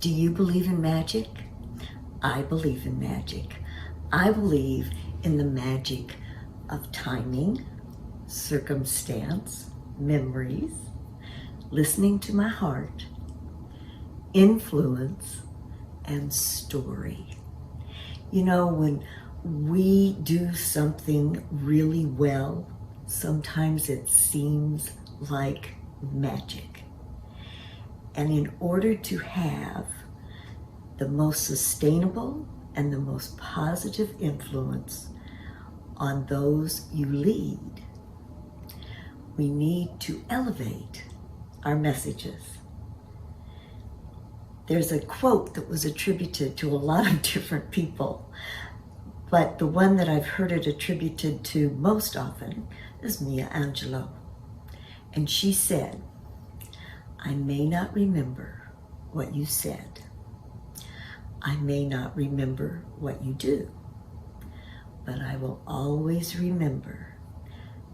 Do you believe in magic? I believe in magic. I believe in the magic of timing, circumstance, memories, listening to my heart, influence, and story. You know, when we do something really well, sometimes it seems like magic. And in order to have the most sustainable and the most positive influence on those you lead, we need to elevate our messages. There's a quote that was attributed to a lot of different people, but the one that I've heard it attributed to most often is Maya Angelou. And she said, "I may not remember what you said. I may not remember what you do, but I will always remember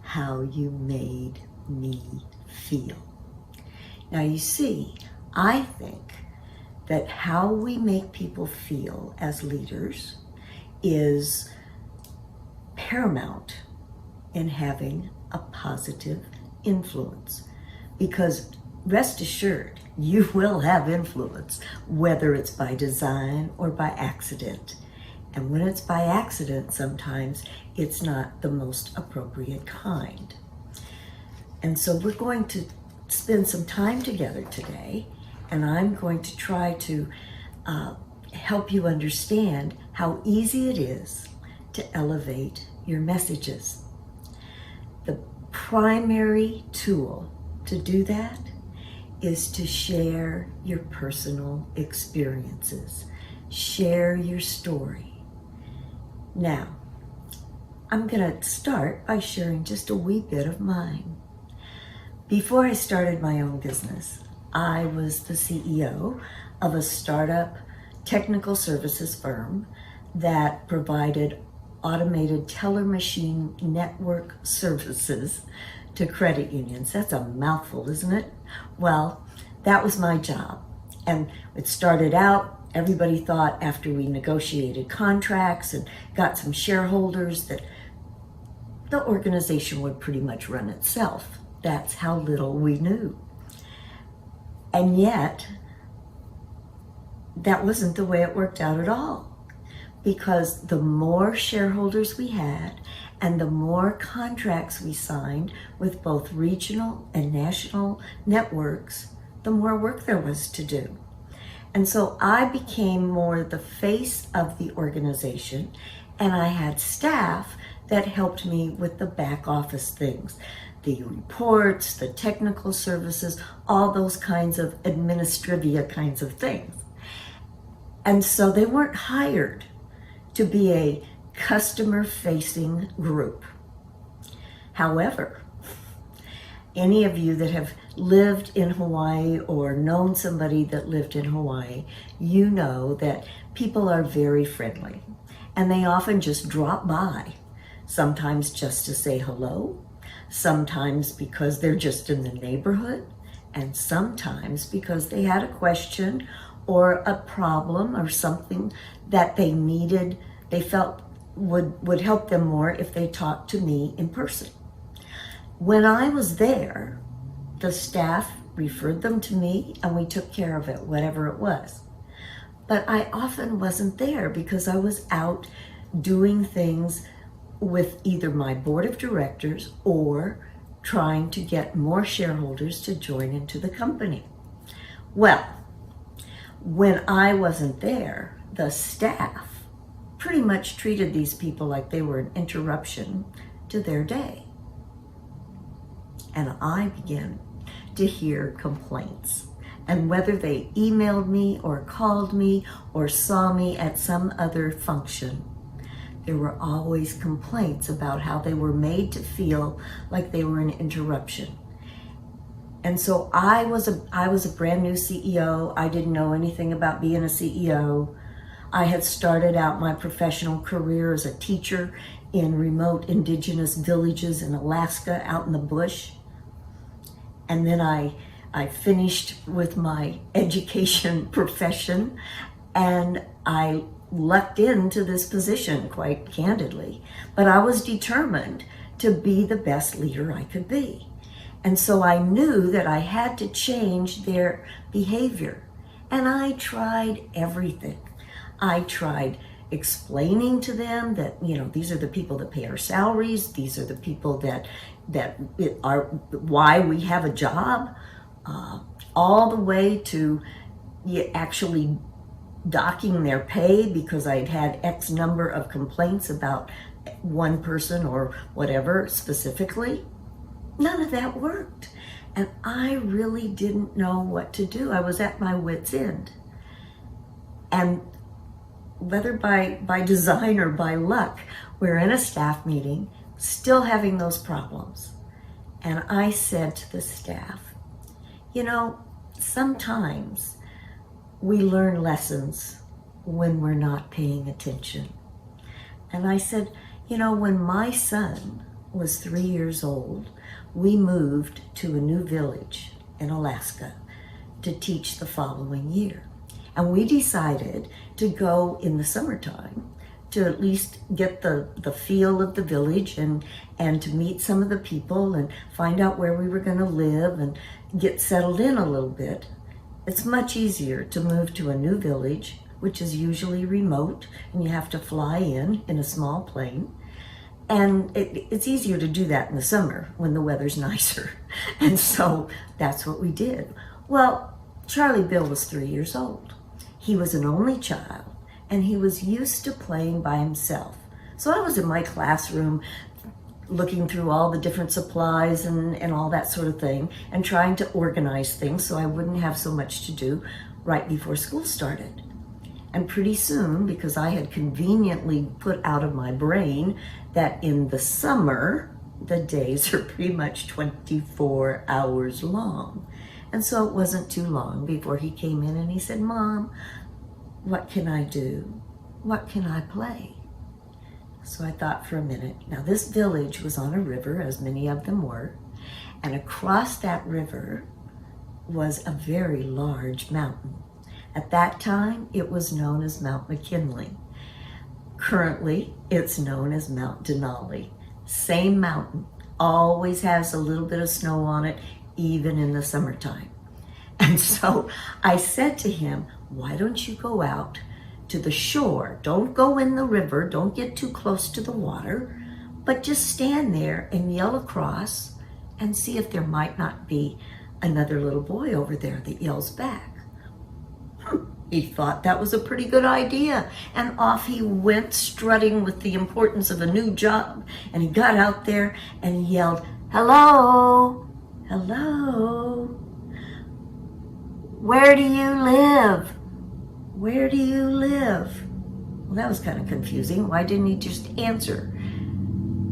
how you made me feel." Now you see, I think that how we make people feel as leaders is paramount in having a positive influence, because rest assured, you will have influence, whether it's by design or by accident. And when it's by accident, sometimes it's not the most appropriate kind. And so we're going to spend some time together today, and I'm going to try to help you understand how easy it is to elevate your messages. The primary tool to do that is to share your personal experiences. Share your story. Now, I'm gonna start by sharing just a wee bit of mine. Before I started my own business, I was the CEO of a startup technical services firm that provided automated teller machine network services to credit unions. That's a mouthful, isn't it? Well, that was my job. And it started out, everybody thought after we negotiated contracts and got some shareholders that the organization would pretty much run itself. That's how little we knew. And yet, that wasn't the way it worked out at all. Because the more shareholders we had and the more contracts we signed with both regional and national networks, the more work there was to do. And so I became more the face of the organization, and I had staff that helped me with the back office things, the reports, the technical services, all those kinds of administrivia kinds of things. And so they weren't hired to be a customer-facing group. However, any of you that have lived in Hawaii or known somebody that lived in Hawaii, you know that people are very friendly, and they often just drop by, sometimes just to say hello, sometimes because they're just in the neighborhood, and sometimes because they had a question or a problem or something that they needed, they felt would help them more if they talked to me in person. When I was there, the staff referred them to me and we took care of it, whatever it was. But I often wasn't there because I was out doing things with either my board of directors or trying to get more shareholders to join into the company. Well, when I wasn't there, the staff pretty much treated these people like they were an interruption to their day. And I began to hear complaints. And whether they emailed me or called me or saw me at some other function, there were always complaints about how they were made to feel like they were an interruption. And so I was a brand new CEO. I didn't know anything about being a CEO. I had started out my professional career as a teacher in remote indigenous villages in Alaska, out in the bush. And then I I finished with my education profession, and I lucked into this position, quite candidly. But I was determined to be the best leader I could be. And so I knew that I had to change their behavior. And I tried everything. I tried explaining to them that, you know, these are the people that pay our salaries. These are the people that are why we have a job, all the way to actually docking their pay because I'd had X number of complaints about one person or whatever specifically. None of that worked. And I really didn't know what to do. I was at my wit's end. And whether by design or by luck, we're in a staff meeting, still having those problems. And I said to the staff, you know, sometimes we learn lessons when we're not paying attention. And I said, you know, when my son was 3 years old, we moved to a new village in Alaska to teach the following year. And we decided to go in the summertime to at least get the feel of the village and to meet some of the people and find out where we were going to live and get settled in a little bit. It's much easier to move to a new village, which is usually remote, and you have to fly in a small plane. And it's easier to do that in the summer when the weather's nicer. And so that's what we did. Well, Charlie Bill was 3 years old. He was an only child, and he was used to playing by himself. So I was in my classroom looking through all the different supplies and all that sort of thing, and trying to organize things so I wouldn't have so much to do right before school started. And pretty soon, because I had conveniently put out of my brain that in the summer, the days are pretty much 24 hours long. And so it wasn't too long before he came in and he said, Mom, what can I do? What can I play? So I thought for a minute. Now this village was on a river, as many of them were, and across that river was a very large mountain. At that time, it was known as Mount McKinley. Currently, it's known as Mount Denali. Same mountain, always has a little bit of snow on it, even in the summertime. And so I said to him, why don't you go out to the shore? Don't go in the river, don't get too close to the water, but just stand there and yell across and see if there might not be another little boy over there that yells back. He thought that was a pretty good idea, and off he went, strutting with the importance of a new job. And he got out there and he yelled, hello, hello, where do you live? Where do you live? Well, that was kind of confusing. Why didn't he just answer?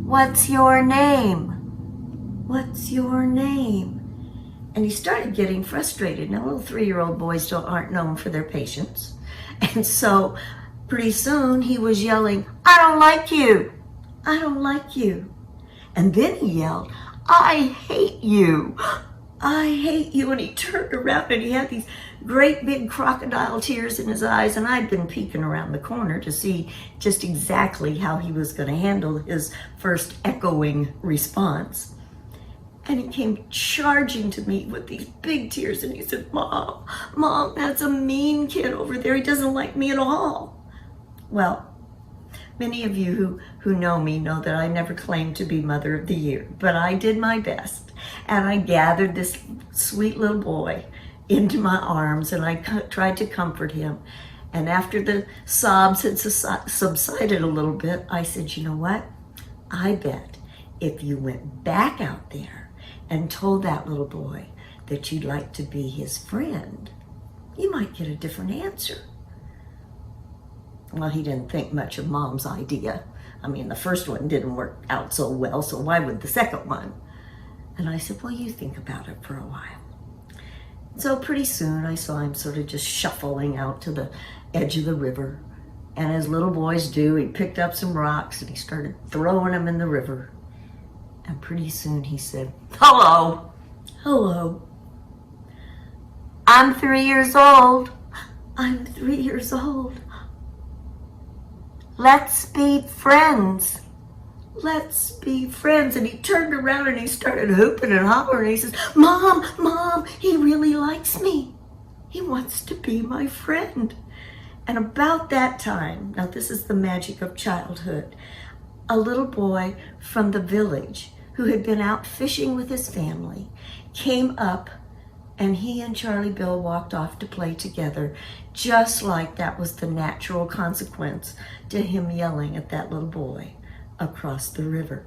What's your name? What's your name? And he started getting frustrated. Now, little 3-year-old boys aren't known for their patience. And so pretty soon he was yelling, I don't like you. I don't like you. And then he yelled, I hate you. I hate you. And he turned around and he had these great big crocodile tears in his eyes. And I'd been peeking around the corner to see just exactly how he was going to handle his first echoing response. And he came charging to me with these big tears, and he said, Mom, that's a mean kid over there. He doesn't like me at all. Well, many of you who know me know that I never claimed to be Mother of the Year, but I did my best. And I gathered this sweet little boy into my arms, and I tried to comfort him. And after the sobs had subsided a little bit, I said, you know what? I bet if you went back out there and told that little boy that you'd like to be his friend, you might get a different answer. Well, he didn't think much of Mom's idea. I mean, the first one didn't work out so well, so why would the second one? And I said, well, you think about it for a while. So pretty soon I saw him sort of just shuffling out to the edge of the river. And as little boys do, he picked up some rocks and he started throwing them in the river. And pretty soon he said, hello, hello. I'm 3 years old. I'm 3 years old. Let's be friends. Let's be friends. And he turned around and he started hooping and hollering. He says, Mom, Mom, he really likes me. He wants to be my friend. And about that time, now this is the magic of childhood, a little boy from the village who had been out fishing with his family came up, and he and Charlie Bill walked off to play together, just like that was the natural consequence to him yelling at that little boy across the river.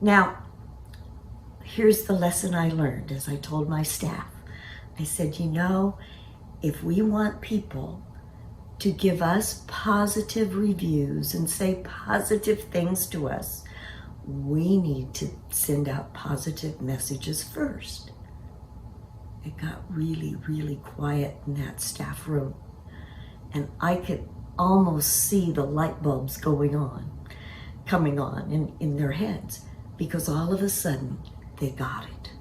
Now, here's the lesson I learned as I told my staff. I said, you know, if we want people to give us positive reviews and say positive things to us, we need to send out positive messages first. It got really, really quiet in that staff room, and I could almost see the light bulbs coming on in their heads, because all of a sudden they got it.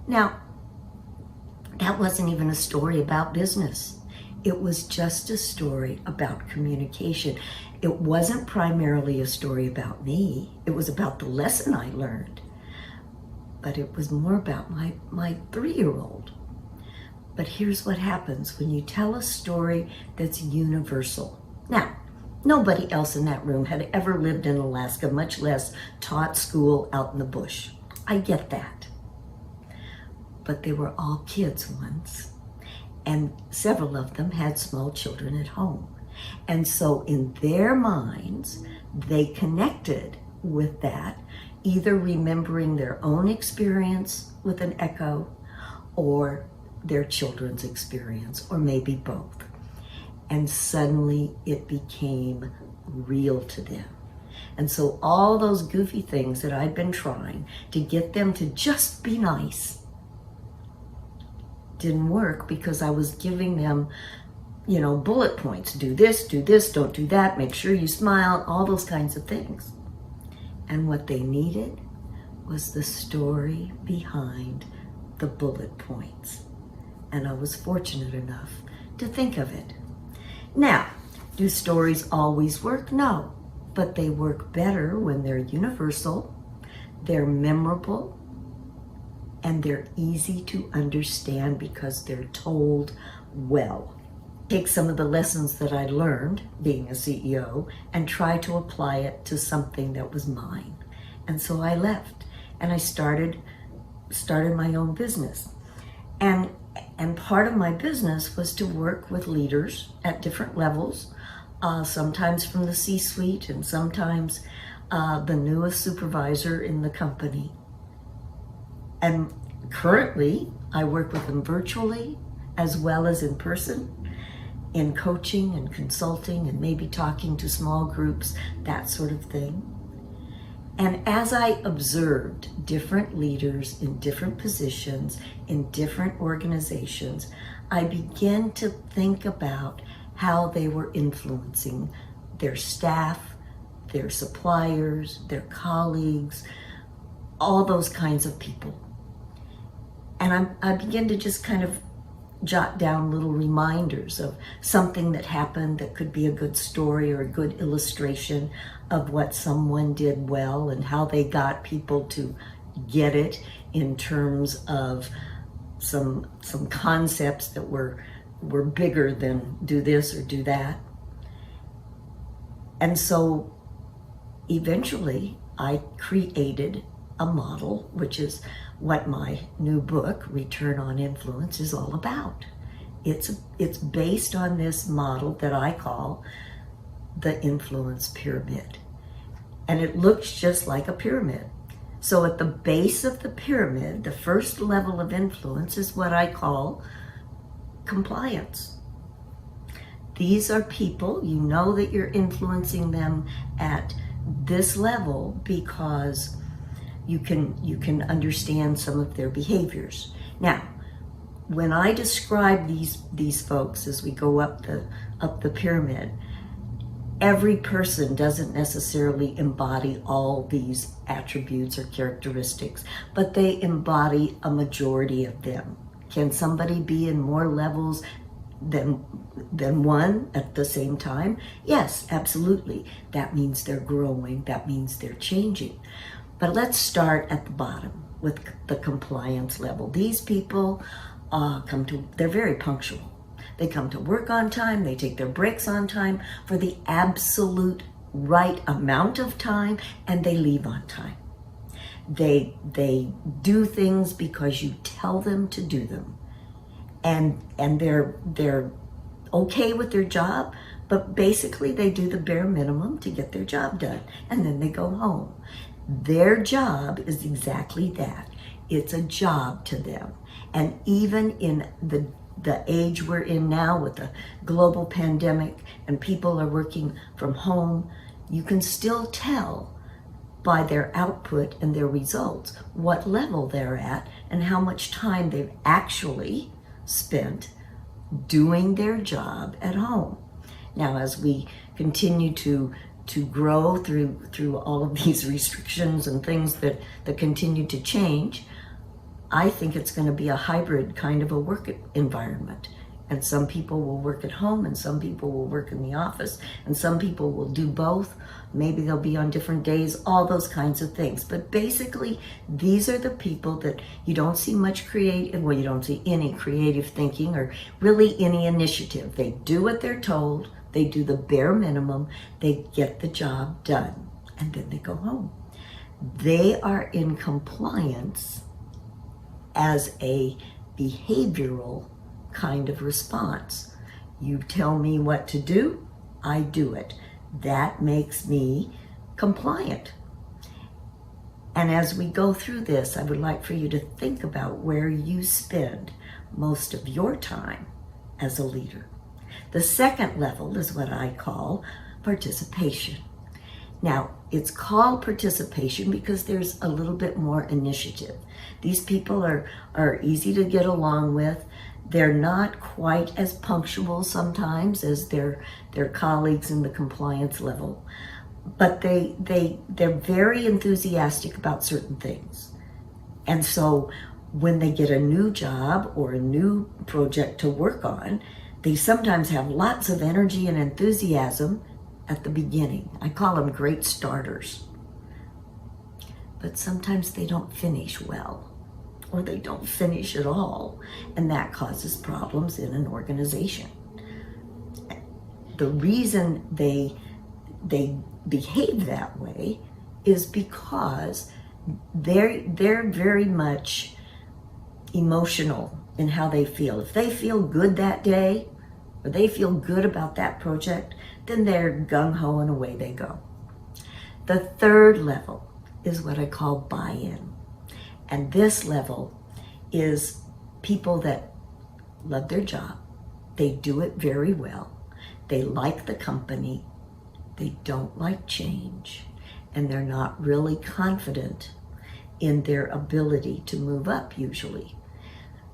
Now, that wasn't even a story about business. It was just a story about communication. It wasn't primarily a story about me. It was about the lesson I learned. But it was more about my 3-year-old. But here's what happens when you tell a story that's universal. Now, nobody else in that room had ever lived in Alaska, much less taught school out in the bush. I get that. But they were all kids once, and several of them had small children at home. And so in their minds, they connected with that, either remembering their own experience with an echo or their children's experience, or maybe both. And suddenly it became real to them. And so all those goofy things that I'd been trying to get them to just be nice didn't work, because I was giving them, you know, bullet points. Do this, don't do that, make sure you smile, all those kinds of things. And what they needed was the story behind the bullet points. And I was fortunate enough to think of it. Now, do stories always work? No, but they work better when they're universal, they're memorable, and they're easy to understand because they're told well. Take some of the lessons that I learned being a CEO and try to apply it to something that was mine. And so I left and I started my own business. And part of my business was to work with leaders at different levels, sometimes from the C-suite and sometimes the newest supervisor in the company. And currently, I work with them virtually as well as in person, in coaching and consulting and maybe talking to small groups, that sort of thing. And as I observed different leaders in different positions, in different organizations, I began to think about how they were influencing their staff, their suppliers, their colleagues, all those kinds of people. And I began to just kind of jot down little reminders of something that happened that could be a good story or a good illustration of what someone did well and how they got people to get it in terms of some concepts that were bigger than do this or do that. And so eventually I created a model, which is what my new book, Return on Influence, is all about. It's based on this model that I call the influence pyramid. And it looks just like a pyramid. So at the base of the pyramid, the first level of influence is what I call compliance. These are people, you know that you're influencing them at this level because you can understand some of their behaviors. Now, when I describe these folks as we go up the pyramid, every person doesn't necessarily embody all these attributes or characteristics, but they embody a majority of them. Can somebody be in more levels than one at the same time? Yes, absolutely. That means they're growing. That means they're changing. But let's start at the bottom with the compliance level. These people they're very punctual. They come to work on time. They take their breaks on time for the absolute right amount of time, and they leave on time. They do things because you tell them to do them. And they're okay with their job, but basically they do the bare minimum to get their job done, and then they go home. Their job is exactly that. It's a job to them. And even in the age we're in now with the global pandemic and people are working from home, you can still tell by their output and their results what level they're at and how much time they've actually spent doing their job at home. Now, as we continue to grow through all of these restrictions and things that continue to change, I think it's going to be a hybrid kind of a work environment. And some people will work at home and some people will work in the office and some people will do both. Maybe they'll be on different days, all those kinds of things. But basically, these are the people that you don't see much you don't see any creative thinking or really any initiative. They do what they're told. They do the bare minimum. They get the job done and then they go home. They are in compliance as a behavioral kind of response. You tell me what to do, I do it. That makes me compliant. And as we go through this, I would like for you to think about where you spend most of your time as a leader. The second level is what I call participation. Now, it's called participation because there's a little bit more initiative. These people are easy to get along with. They're not quite as punctual sometimes as their colleagues in the compliance level, but they're very enthusiastic about certain things. And so when they get a new job or a new project to work on, they sometimes have lots of energy and enthusiasm at the beginning. I call them great starters. But sometimes they don't finish well, or they don't finish at all, and that causes problems in an organization. The reason they behave that way is because they're very much emotional in how they feel. If they feel good that day, or they feel good about that project, then they're gung-ho and away they go. The third level is what I call buy-in. And this level is people that love their job. They do it very well. They like the company. They don't like change. And they're not really confident in their ability to move up usually.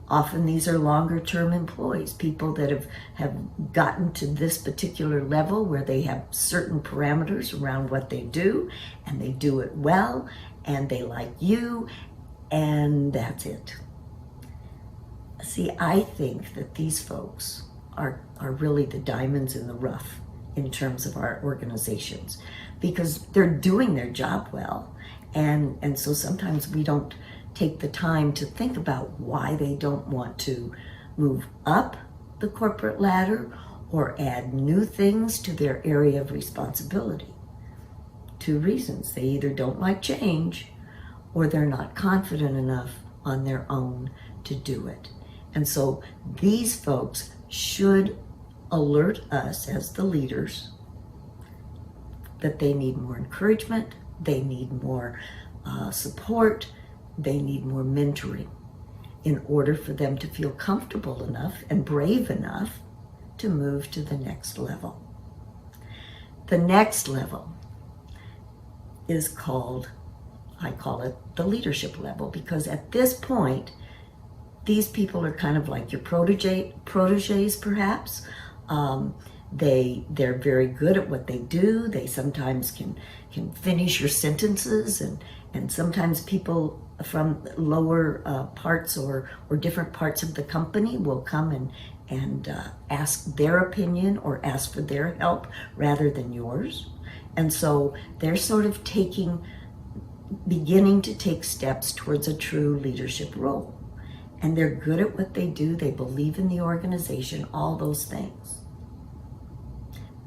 Often these are longer term employees, people that have gotten to this particular level where they have certain parameters around what they do, and they do it well, and they like you, and that's it. See, I think that these folks are really the diamonds in the rough in terms of our organizations, because they're doing their job well, and so sometimes we don't take the time to think about why they don't want to move up the corporate ladder or add new things to their area of responsibility. Two reasons: they either don't like change or they're not confident enough on their own to do it. And so these folks should alert us as the leaders that they need more encouragement, they need more support, they need more mentoring in order for them to feel comfortable enough and brave enough to move to the next level. The next level is called, I call it the leadership level, because at this point, these people are kind of like your proteges perhaps. They're very good at what they do. They sometimes can finish your sentences, and sometimes people from lower parts or different parts of the company will come and ask their opinion or ask for their help rather than yours. And so they're sort of beginning to take steps towards a true leadership role. And they're good at what they do. They believe in the organization, all those things.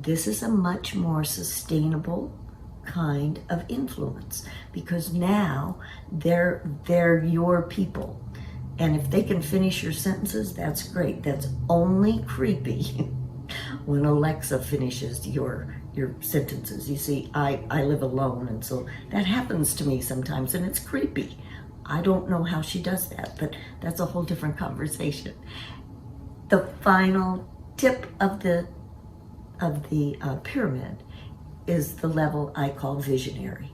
This is a much more sustainable kind of influence because now they're your people. And if they can finish your sentences, that's great. That's only creepy when Alexa finishes your sentences. You see, I live alone, and so that happens to me sometimes, and it's creepy. I don't know how she does that, but that's a whole different conversation. The final tip of the pyramid is the level I call visionary.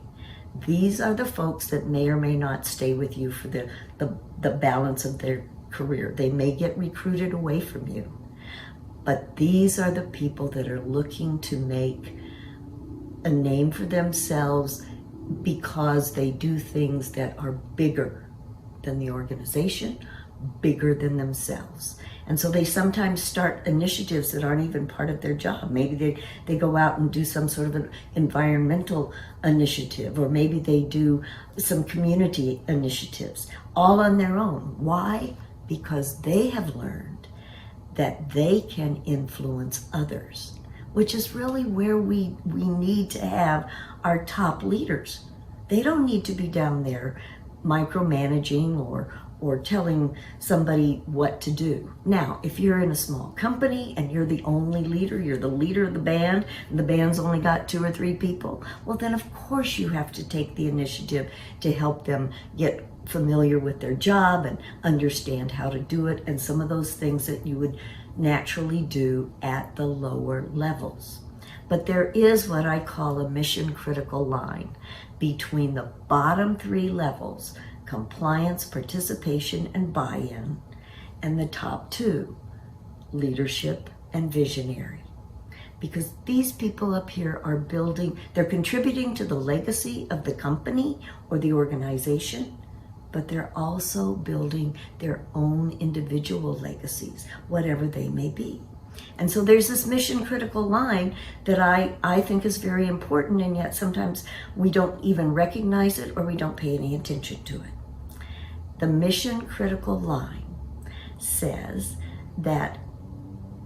These are the folks that may or may not stay with you for the balance of their career. They may get recruited away from you, but these are the people that are looking to make a name for themselves because they do things that are bigger than the organization, bigger than themselves. And so they sometimes start initiatives that aren't even part of their job. Maybe they go out and do some sort of an environmental initiative, or maybe they do some community initiatives, all on their own. Why? Because they have learned that they can influence others, which is really where we need to have our top leaders. They don't need to be down there micromanaging or telling somebody what to do. Now, if you're in a small company and you're the only leader, you're the leader of the band, and the band's only got 2 or 3 people, well then of course you have to take the initiative to help them get familiar with their job and understand how to do it, and some of those things that you would naturally do at the lower levels. But there is what I call a mission critical line between the bottom 3 levels, compliance, participation, and buy-in, and the top 2, leadership and visionary. Because these people up here are they're contributing to the legacy of the company or the organization, but they're also building their own individual legacies, whatever they may be. And so there's this mission critical line that I think is very important, and yet sometimes we don't even recognize it or we don't pay any attention to it. The mission critical line says that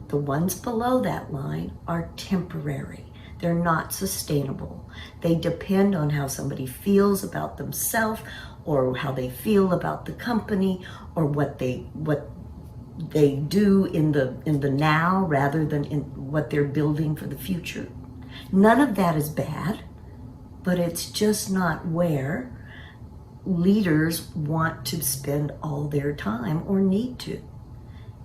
the ones below that line are temporary. They're not sustainable. They depend on how somebody feels about themselves or how they feel about the company or what they do in the now rather than in what they're building for the future. None of that is bad, but it's just not where leaders want to spend all their time or need to.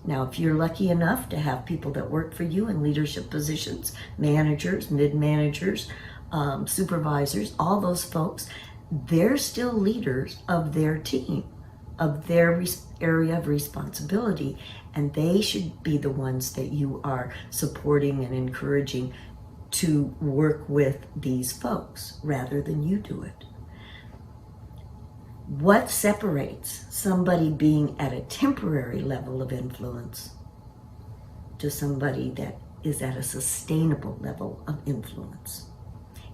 Now, if you're lucky enough to have people that work for you in leadership positions, managers, mid-managers, supervisors, all those folks, they're still leaders of their team, of their area of responsibility, and they should be the ones that you are supporting and encouraging to work with these folks rather than you do it. What separates somebody being at a temporary level of influence to somebody that is at a sustainable level of influence?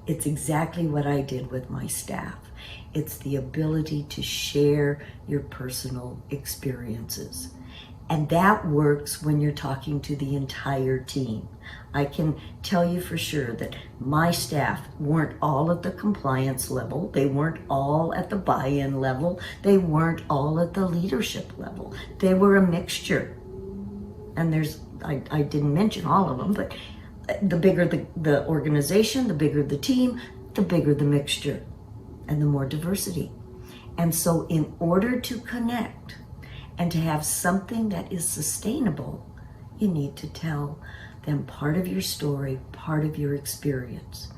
It's exactly what I did with my staff. It's the ability to share your personal experiences. And that works when you're talking to the entire team. I can tell you for sure that my staff weren't all at the compliance level. They weren't all at the buy-in level. They weren't all at the leadership level. They were a mixture. And I didn't mention all of them, but the bigger the organization, the bigger the team, the bigger the mixture and the more diversity. And so in order to connect and to have something that is sustainable, you need to tell them part of your story, part of your experience.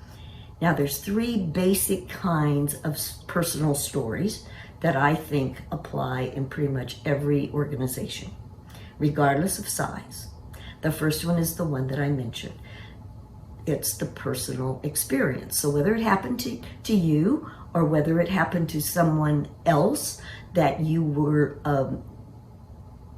Now, there's 3 basic kinds of personal stories that I think apply in pretty much every organization, regardless of size. The first one is the one that I mentioned. It's the personal experience. So whether it happened to you or whether it happened to someone else that you were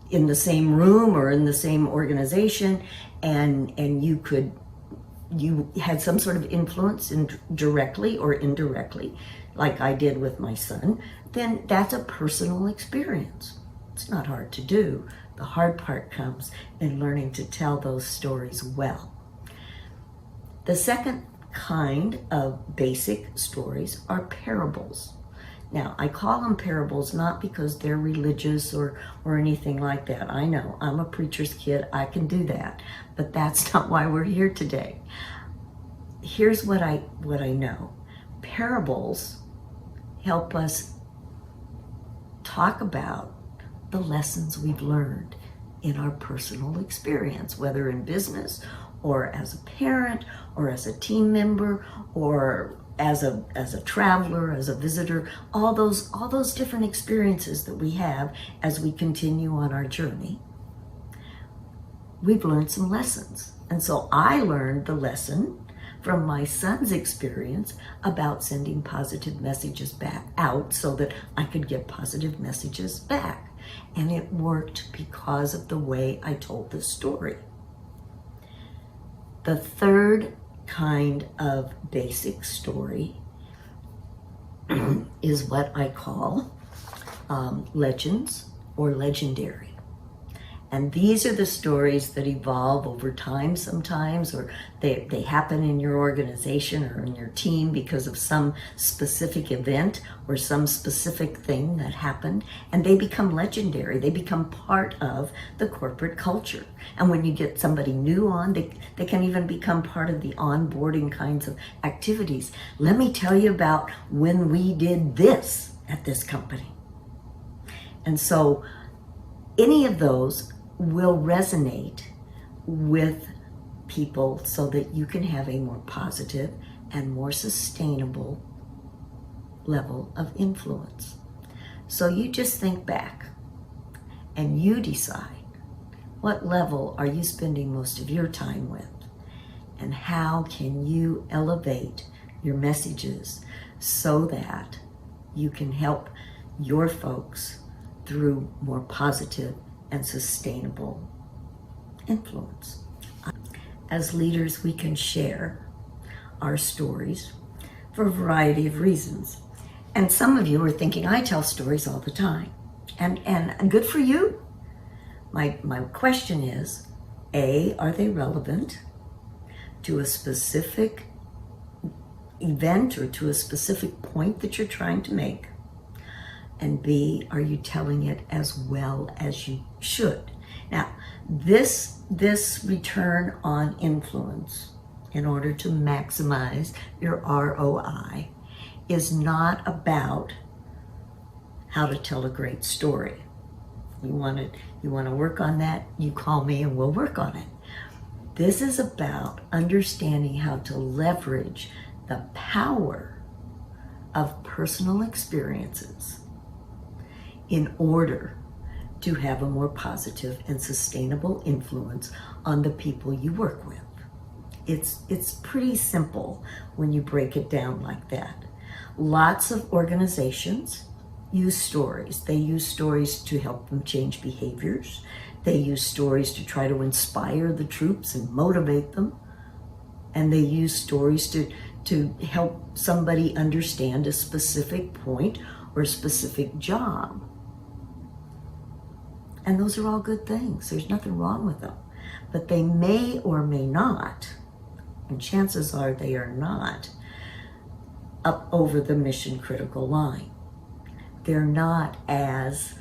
in the same room or in the same organization, and you had some sort of influence directly or indirectly, like I did with my son, then that's a personal experience. It's not hard to do. The hard part comes in learning to tell those stories well. The second kind of basic stories are parables. Now, I call them parables not because they're religious or anything like that. I know, I'm a preacher's kid, I can do that, but that's not why we're here today. Here's what I know. Parables help us talk about the lessons we've learned in our personal experience, whether in business or as a parent or as a team member or as a traveler, as a visitor, all those different experiences that we have as we continue on our journey. We've learned some lessons. And so I learned the lesson from my son's experience about sending positive messages back out so that I could get positive messages back. And it worked because of the way I told the story. The third kind of basic story is what I call legends or legendary. And these are the stories that evolve over time sometimes, or they happen in your organization or in your team because of some specific event or some specific thing that happened, and they become legendary. They become part of the corporate culture. And when you get somebody new on, they can even become part of the onboarding kinds of activities. Let me tell you about when we did this at this company. And so any of those will resonate with people so that you can have a more positive and more sustainable level of influence. So you just think back and you decide what level are you spending most of your time with, and how can you elevate your messages so that you can help your folks through more positive and sustainable influence. As leaders, we can share our stories for a variety of reasons. And some of you are thinking, I tell stories all the time. And good for you. My question is, A, are they relevant to a specific event or to a specific point that you're trying to make? And B, are you telling it as well as you should? Now, this return on influence, in order to maximize your ROI, is not about how to tell a great story. You want to work on that, you call me and we'll work on it. This is about understanding how to leverage the power of personal experiences in order to have a more positive and sustainable influence on the people you work with. It's pretty simple when you break it down like that. Lots of organizations use stories. They use stories to help them change behaviors. They use stories to try to inspire the troops and motivate them. And they use stories to help somebody understand a specific point or a specific job. And those are all good things. There's nothing wrong with them. But they may or may not, and chances are they are not, up over the mission critical line. They're not as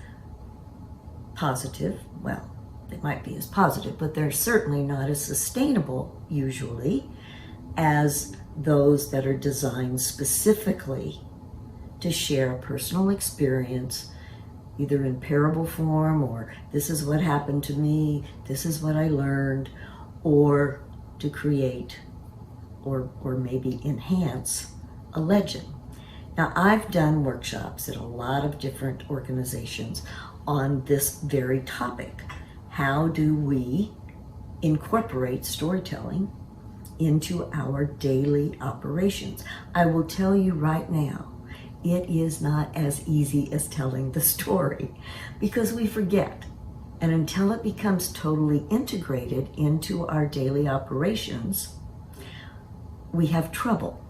positive. Well, they might be as positive, but they're certainly not as sustainable, usually, as those that are designed specifically to share a personal experience, either in parable form, or this is what happened to me, this is what I learned, or to create or maybe enhance a legend. Now, I've done workshops at a lot of different organizations on this very topic. How do we incorporate storytelling into our daily operations? I will tell you right now, it is not as easy as telling the story because we forget. And until it becomes totally integrated into our daily operations, we have trouble.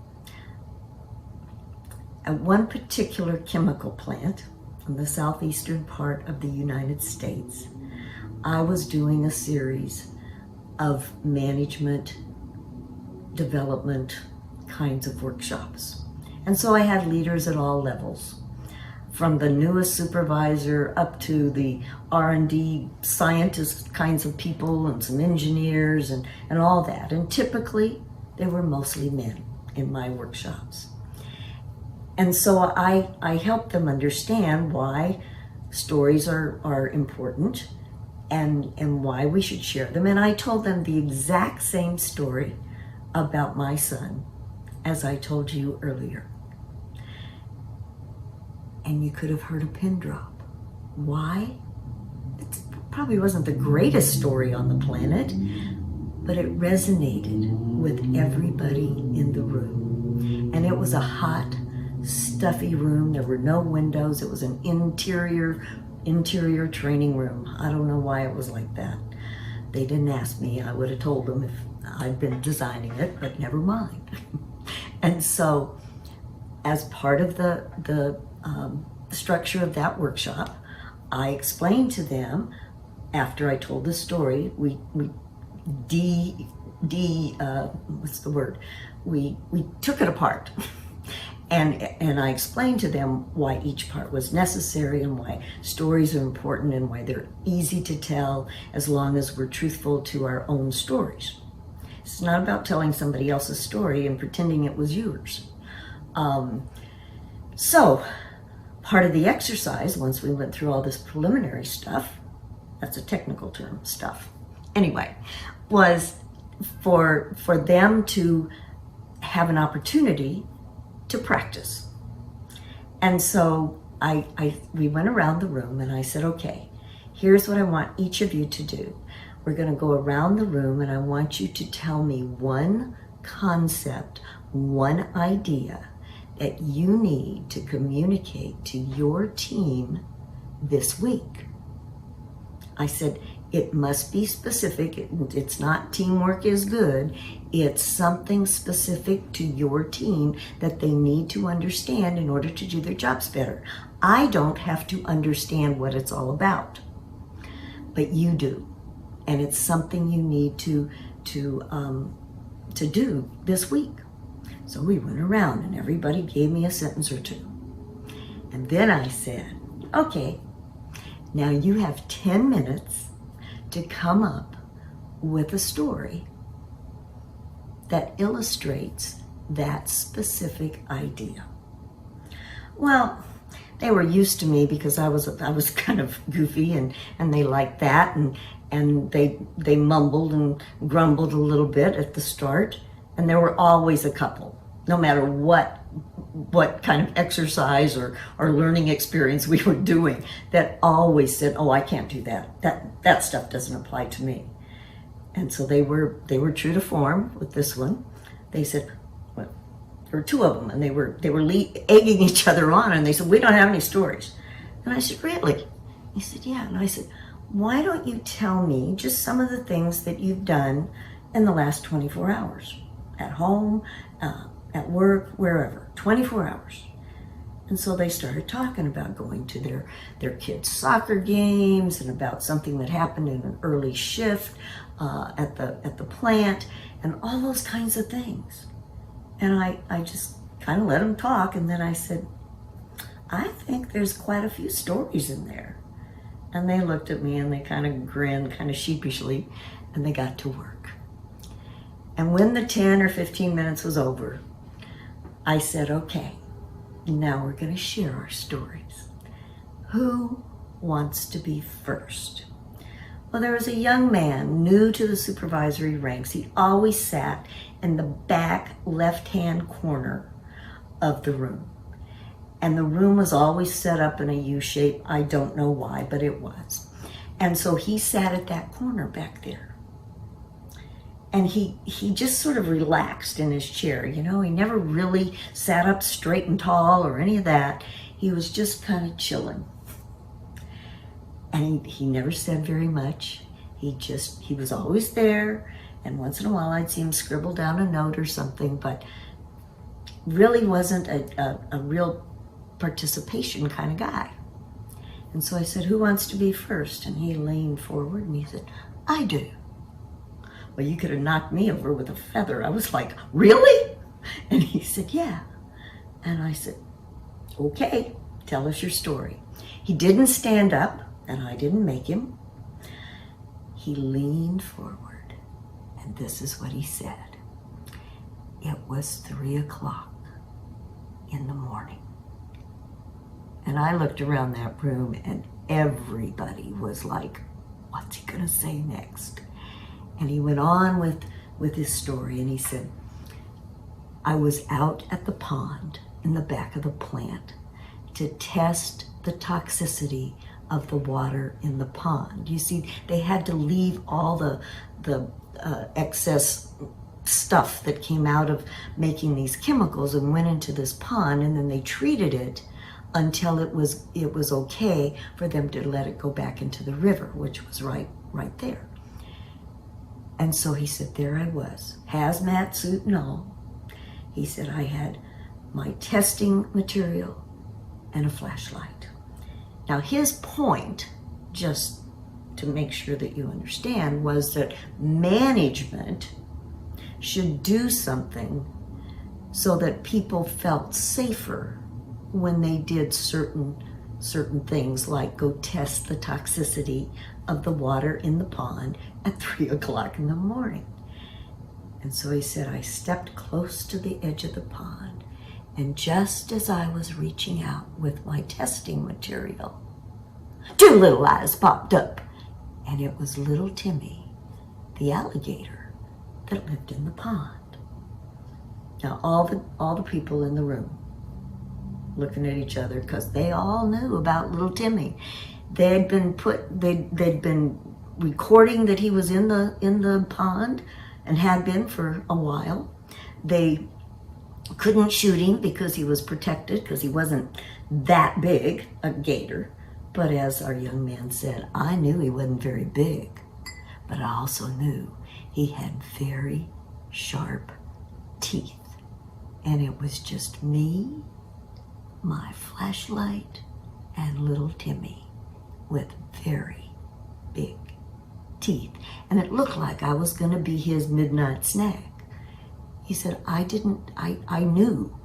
At one particular chemical plant in the southeastern part of the United States, I was doing a series of management development kinds of workshops. And so I had leaders at all levels, from the newest supervisor up to the R&D scientist kinds of people and some engineers and all that. And typically, they were mostly men in my workshops. And so I helped them understand why stories are important and why we should share them. And I told them the exact same story about my son as I told you earlier. And you could have heard a pin drop. Why? It probably wasn't the greatest story on the planet, but it resonated with everybody in the room. And it was a hot, stuffy room. There were no windows. It was an interior training room. I don't know why it was like that. They didn't ask me. I would have told them if I'd been designing it, but never mind. And so as part of the structure of that workshop, I explained to them, after I told the story, we took it apart. And I explained to them why each part was necessary and why stories are important and why they're easy to tell as long as we're truthful to our own stories. It's not about telling somebody else's story and pretending it was yours. So part of the exercise, once we went through all this preliminary stuff, that's a technical term, stuff, anyway, was for them to have an opportunity to practice. And so we went around the room and I said, okay, here's what I want each of you to do. We're going to go around the room and I want you to tell me one concept, one idea that you need to communicate to your team this week. I said, it must be specific. It's not teamwork is good. It's something specific to your team that they need to understand in order to do their jobs better. I don't have to understand what it's all about, but you do. And it's something you need to do this week. So we went around and everybody gave me a sentence or two. And then I said, okay, now you have 10 minutes to come up with a story that illustrates that specific idea. Well, they were used to me because I was kind of goofy and they liked that and they mumbled and grumbled a little bit at the start, and there were always a couple, no matter what kind of exercise or learning experience we were doing, that always said, oh, I can't do that. That stuff doesn't apply to me. And so they were true to form with this one. They said, well, there were two of them, and they were egging each other on, and they said, we don't have any stories. And I said, really? He said, yeah. And I said, why don't you tell me just some of the things that you've done in the last 24 hours? At home, at work, wherever, 24 hours. And so they started talking about going to their kids' soccer games and about something that happened in an early shift at the plant and all those kinds of things. And I just kind of let them talk, and then I said, I think there's quite a few stories in there. And they looked at me and they kind of grinned kind of sheepishly, and they got to work. And when the 10 or 15 minutes was over, I said, okay, now we're going to share our stories. Who wants to be first? Well, there was a young man new to the supervisory ranks. He always sat in the back left-hand corner of the room. And the room was always set up in a U shape. I don't know why, but it was. And so he sat at that corner back there. And he just sort of relaxed in his chair. You know, he never really sat up straight and tall or any of that. He was just kind of chilling. And he never said very much. He was always there. And once in a while I'd see him scribble down a note or something, but really wasn't a real participation kind of guy. And so I said, who wants to be first? And he leaned forward and he said, I do. Well, you could have knocked me over with a feather. I was like, really? And he said, yeah. And I said, okay, tell us your story. He didn't stand up, and I didn't make him. He leaned forward, and this is what he said. It was 3 o'clock in the morning. And I looked around that room, and everybody was like, what's he gonna say next? And he went on with his story, and he said, I was out at the pond in the back of the plant to test the toxicity of the water in the pond. You see, they had to leave all the excess stuff that came out of making these chemicals and went into this pond, and then they treated it until it was okay for them to let it go back into the river, which was right there. And so he said, there I was, hazmat suit and all. He said, I had my testing material and a flashlight. Now his point, just to make sure that you understand, was that management should do something so that people felt safer when they did certain things, like go test the toxicity of the water in the pond at 3 o'clock in the morning. And so he said, I stepped close to the edge of the pond, and just as I was reaching out with my testing material, 2 little eyes popped up, and it was little Timmy, the alligator that lived in the pond. Now all the people in the room looking at each other, because they all knew about little Timmy. They'd been recording that he was in the pond and had been for a while. They couldn't shoot him because he was protected, because he wasn't that big, a gator. But as our young man said, I knew he wasn't very big, but I also knew he had very sharp teeth. And it was just me, my flashlight, and little Timmy with very big teeth. And it looked like I was gonna be his midnight snack. He said, I knew,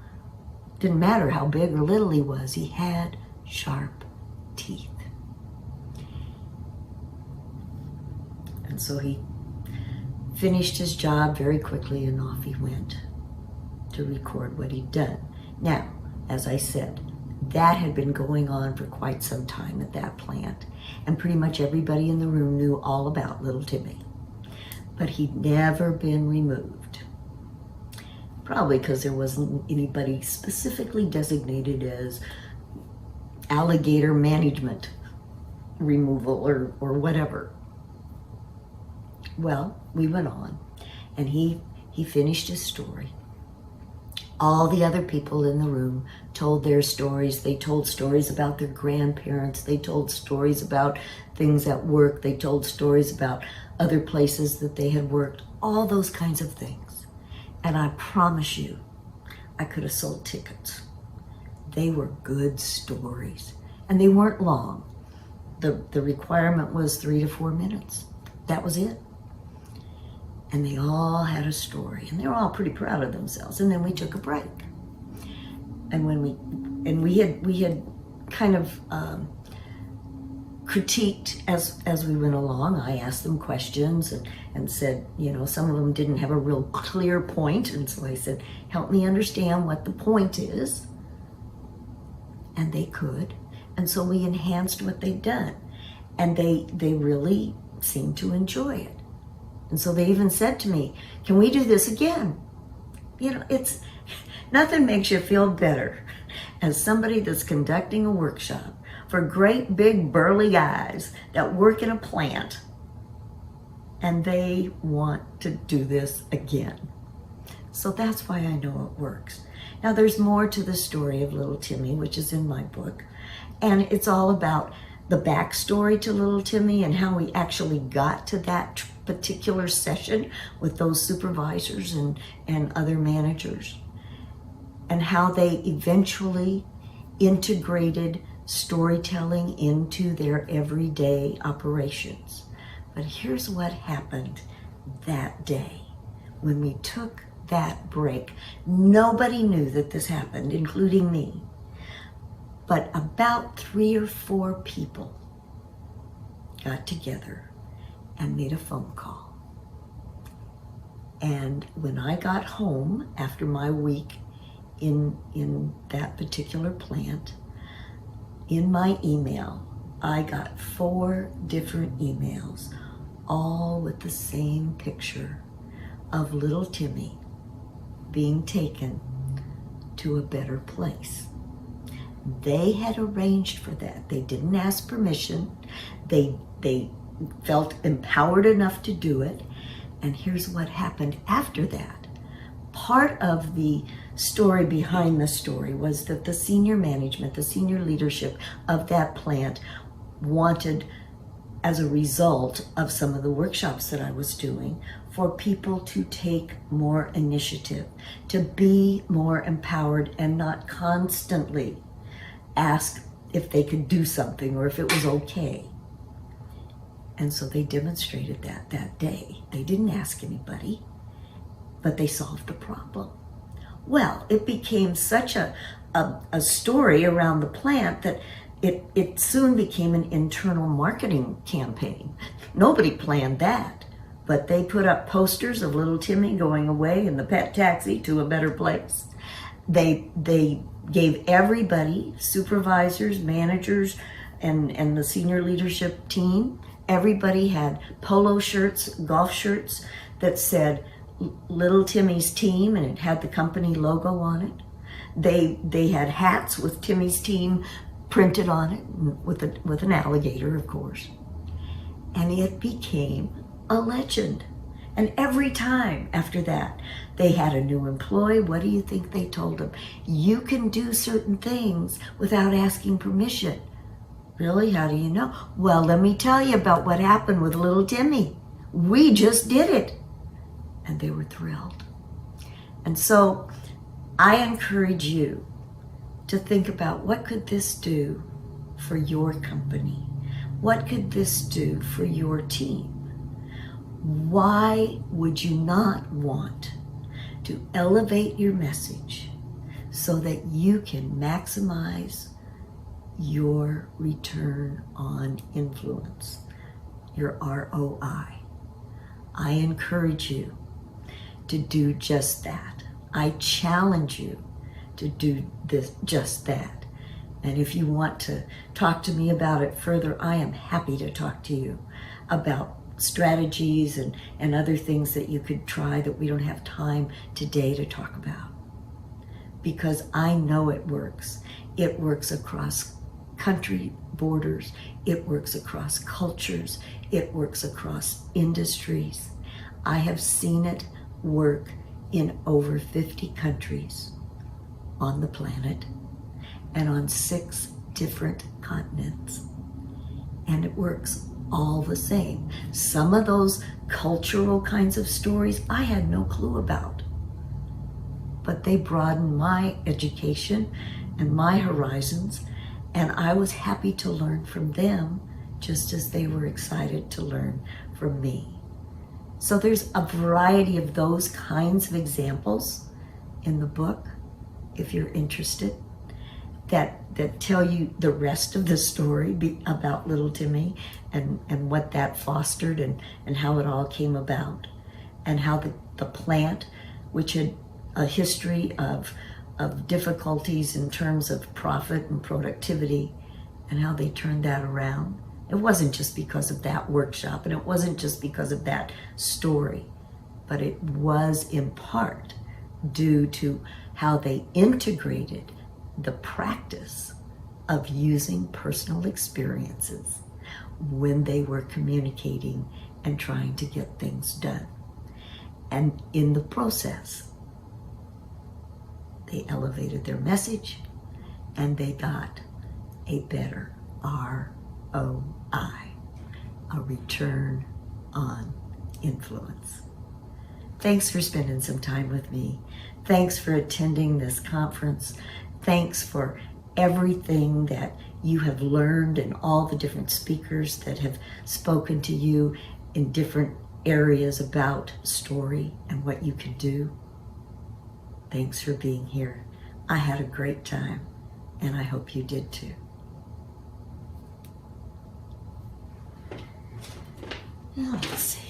didn't matter how big or little he was, he had sharp teeth. And so he finished his job very quickly, and off he went to record what he'd done. Now, as I said, that had been going on for quite some time at that plant, and pretty much everybody in the room knew all about little Timmy. But he'd never been removed. Probably because there wasn't anybody specifically designated as alligator management removal or whatever. Well, we went on, and he finished his story. All the other people in the room told their stories. They told stories about their grandparents. They told stories about things at work. They told stories about other places that they had worked, all those kinds of things. And I promise you, I could have sold tickets. They were good stories, and they weren't long. The requirement was 3 to 4 minutes. That was it. And they all had a story, and they were all pretty proud of themselves. And then we took a break. And we had kind of critiqued as we went along. I asked them questions and said, you know, some of them didn't have a real clear point. And so I said, help me understand what the point is. And they could. And so we enhanced what they'd done. And they really seemed to enjoy it. And so they even said to me, can we do this again? You know, it's nothing makes you feel better as somebody that's conducting a workshop for great big burly guys that work in a plant and they want to do this again. So that's why I know it works. Now there's more to the story of little Timmy, which is in my book, and it's all about the backstory to little Timmy and how we actually got to that particular session with those supervisors and other managers, and how they eventually integrated storytelling into their everyday operations. But here's what happened that day when we took that break. Nobody knew that this happened, including me. But about 3 or 4 people got together and made a phone call. And when I got home after my week in that particular plant, in my email, I got 4 different emails, all with the same picture of little Timmy being taken to a better place. They had arranged for that. They didn't ask permission. They felt empowered enough to do it. And here's what happened after that. Part of the story behind the story was that the senior management, the senior leadership of that plant wanted, as a result of some of the workshops that I was doing, for people to take more initiative, to be more empowered and not constantly ask if they could do something or if it was okay. And so they demonstrated that day. They didn't ask anybody, but they solved the problem. Well, it became such a story around the plant that it soon became an internal marketing campaign. Nobody planned that, but they put up posters of little Timmy going away in the pet taxi to a better place. They gave everybody, supervisors, managers, and the senior leadership team, everybody had polo shirts, golf shirts that said Little Timmy's team, and it had the company logo on it. They had hats with Timmy's team printed on it, with an alligator, of course. And it became a legend. And every time after that, they had a new employee. What do you think they told them? You can do certain things without asking permission. Really? How do you know? Well, let me tell you about what happened with little Timmy. We just did it. And they were thrilled. And so I encourage you to think about, what could this do for your company? What could this do for your team? Why would you not want to elevate your message so that you can maximize your return on influence, your ROI? I encourage you to do just that. I challenge you to do just that. And if you want to talk to me about it further, I am happy to talk to you about strategies and other things that you could try that we don't have time today to talk about. Because I know it works. It works across country borders. It works across cultures. It works across industries. I have seen it work in over 50 countries on the planet and on 6 different continents. And it works all the same. Some of those cultural kinds of stories I had no clue about, but they broadened my education and my horizons, and I was happy to learn from them just as they were excited to learn from me. So there's a variety of those kinds of examples in the book, if you're interested, that tell you the rest of the story about little Timmy and what that fostered and how it all came about, and how the plant, which had a history of difficulties in terms of profit and productivity, and how they turned that around. It wasn't just because of that workshop, and it wasn't just because of that story, but it was in part due to how they integrated the practice of using personal experiences when they were communicating and trying to get things done. And in the process, they elevated their message and they got a better ROI, a return on influence. Thanks for spending some time with me. Thanks for attending this conference. Thanks for everything that you have learned and all the different speakers that have spoken to you in different areas about story and what you can do. Thanks for being here. I had a great time, and I hope you did too. Now, let's see.